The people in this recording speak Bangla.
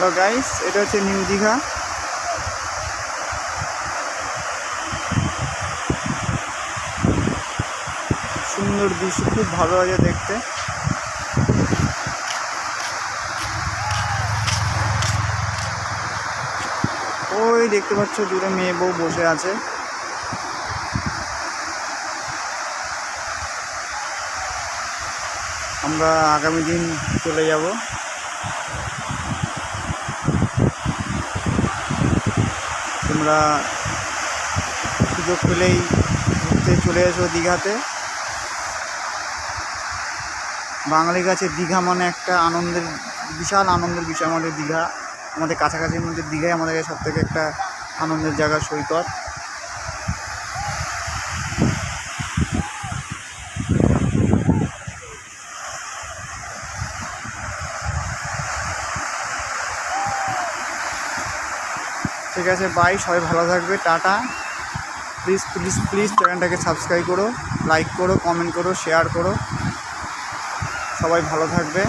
হ্যালো গাইস, এটা হচ্ছে নিউ দীঘা। সুন্দর দৃশ্য, খুব ভালো লাগে দেখতে। ওই দেখতে পাচ্ছ দূরে মেয়ে বউ বসে আছে। আমরা আগামী দিন চলে যাব। তোমরা সুযোগ পেলেই ঘুরতে চলে এসো দীঘাতে। বাঙালির কাছে দীঘা মানে একটা আনন্দের, বিশাল আনন্দের বিষয়। আমাদের দীঘা, আমাদের কাছাকাছির মধ্যে দীঘাই আমাদের সব থেকে একটা আনন্দের জায়গা, সৈকত। ঠিক আছে, বাই, সবাই ভালো থাকবে, টাটা। প্লিজ প্লিজ প্লিজ চ্যানেলটাকে সাবস্ক্রাইব করো, লাইক করো, কমেন্ট করো, শেয়ার করো। সবাই ভালো থাকবে।